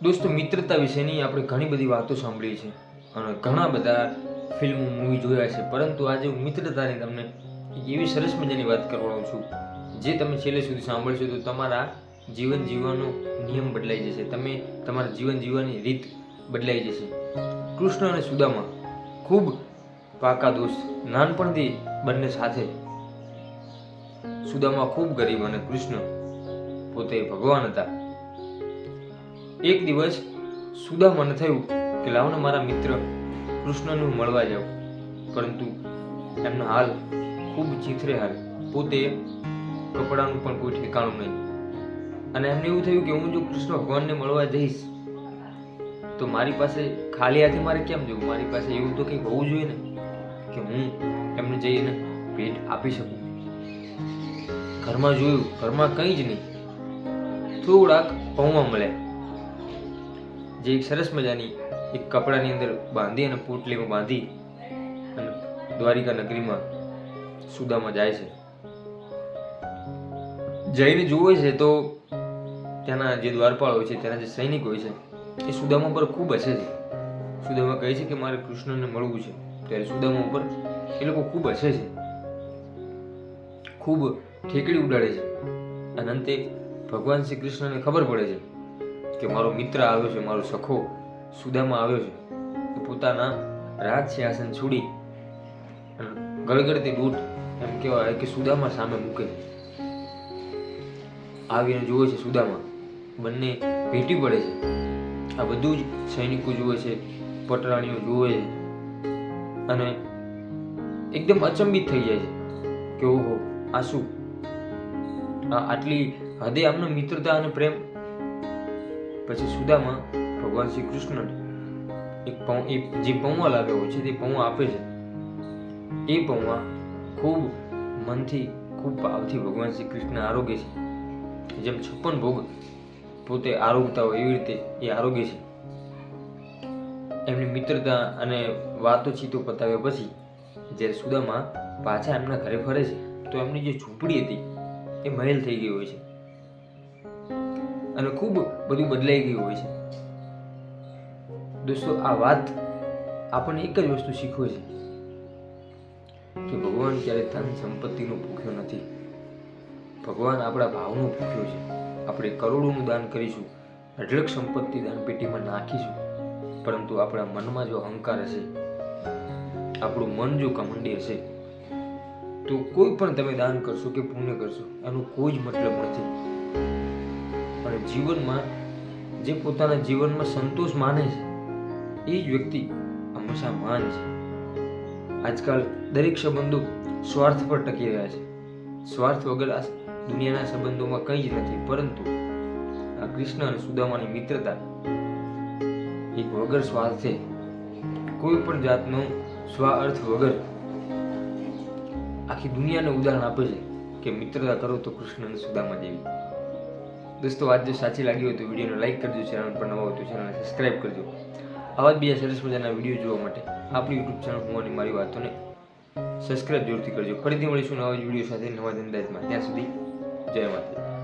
દોસ્તો, મિત્રતા વિશેની આપણે ઘણી બધી વાતો સાંભળી છે અને ઘણા બધા ફિલ્મો મૂવી જોયા છે, પરંતુ આજે હું મિત્રતાની તમને એક એવી સરસ મજાની વાત કરવાનો છું જે તમે છેલ્લે સુધી સાંભળશો તો તમારા જીવન જીવવાનો નિયમ બદલાઈ જશે, તમે તમારા જીવન જીવવાની રીત બદલાઈ જશે. કૃષ્ણ અને સુદામા ખૂબ પાકા દોસ્ત, નાનપણથી બંને સાથે. સુદામા ખૂબ ગરીબ અને કૃષ્ણ પોતે ભગવાન હતા. એક દિવસ સુદામાને થયું કે લાવને મારા મિત્ર કૃષ્ણને હું મળવા જાઉં, પરંતુ એમના હાલ ખૂબ ચીથરે હાલ, પોતે કપડાનું પણ કોઈ ઠેકાણું નહીં. અને એમને એવું થયું કે હું જો કૃષ્ણ ભગવાનને મળવા જઈશ તો મારી પાસે ખાલી હાથે મારે કેમ જવું, મારી પાસે એવું તો કંઈક હોવું જોઈએ ને કે હું એમને જઈને ભેટ આપી શકું. ઘરમાં જોયું, ઘરમાં કંઈ જ નહીં, થોડાક પૌવા મળ્યા જે એક સરસ મજાની એક કપડાની અંદર બાંધી અને પોટલીમાં બાંધી અને દ્વારિકા નગરીમાં સુદામા જાય છે. જઈને જોવે છે તો ત્યાંના જે દ્વારપાળ હોય છે, ત્યાંના જે સૈનિક હોય છે, એ સુદામા પર ખૂબ હસે છે. સુદામા કહે છે કે મારે કૃષ્ણને મળવું છે. ત્યારે સુદામા ઉપર એ લોકો ખૂબ હસે છે, ખૂબ ઠેકડી ઉડાડે છે. અને અંતે ભગવાન શ્રી કૃષ્ણને ખબર પડે છે કે મારો મિત્ર આવ્યો છે, મારો સખો સુદામા આવ્યો છે. તો પોતાના રાજ સિંહાસન છોડી ગળગળતી દૂધ એમ કહેવાય કે સુદામા સામે મૂકે. આવીને જુએ છે સુદામા, બંને ભેટી પડે છે. આ બધું જ સૈનિકો જુએ છે, પટરાણીઓ જુએ છે અને એકદમ અચંબિત થઈ જાય છે કે ઓહો, આ શું, આટલી હદે આમનો મિત્રતા અને પ્રેમ. પછી સુદામા ભગવાન શ્રી કૃષ્ણ જે પૌવા લાવ્યો હોય છે તે પૌવા આપે છે. એ પૌવા ખૂબ મનથી, ખૂબ ભાવથી ભગવાન શ્રી કૃષ્ણ આરોગે છે. જેમ 56 ભોગ પોતે આરોગતા હોય એવી રીતે એ આરોગે છે. એમની મિત્રતા અને વાતોચીતો પતાવ્યા પછી જ્યારે સુદામા પાછા એમના ઘરે ફરે છે તો એમની જે ઝૂંપડી હતી એ મહેલ થઈ ગઈ હોય છે અને ખૂબ બધું બદલાઈ ગયું હોય છે. દોસ્તો, આ વાત આપણને એક જ વસ્તુ શીખવે છે કે ભગવાન ક્યારે ધન સંપત્તિનો ભૂખ્યો નથી. ભગવાન આપણા ભાવનો ભૂખ્યો છે. આપણે કરોડોનું દાન કરીશું, અઢળક સંપત્તિ દાન પેટીમાં નાખીશું, પરંતુ આપણા મનમાં જો અહંકાર હશે, આપણું મન જો કમંડી હશે, તો કોઈ પણ તમે દાન કરશો કે પુણ્ય કરશો એનો કોઈ જ મતલબ નથી. અને જીવનમાં જે પોતાના જીવનમાં સંતોષ માને છે એ જ વ્યક્તિ હંમેશા મહાન છે. આજકાલ દરેક સંબંધો સ્વાર્થ પર ટકી રહ્યા છે. સ્વાર્થ વગર આ દુનિયાના સંબંધોમાં કંઈ જ નથી. પરંતુ આ કૃષ્ણ અને સુદામાની મિત્રતા એક વગર સ્વાર્થે, કોઈ પણ જાતનો સ્વાઅર્થ વગર આખી દુનિયાને ઉદાહરણ આપે છે કે મિત્રતા કરો તો કૃષ્ણ અને સુદામા જેવી. દોસ્તો, વાત જો સાચી લાગી હોય તો વિડીયોને લાઈક કરજો, ચેનલ પર નવા હોય તો ચેનલને સબસ્ક્રાઈબ કરજો. આવા જ બીજા સરસ મજાના વિડીયો જોવા માટે આપણી યુટ્યુબ ચેનલ હું અને મારી વાતોને સબસ્ક્રાઈબ જરૂરથી કરજો. ફરીથી મળીશું નવા વિડીયો સાથે, નવા જ અંદાજમાં. ત્યાં સુધી જય માતા.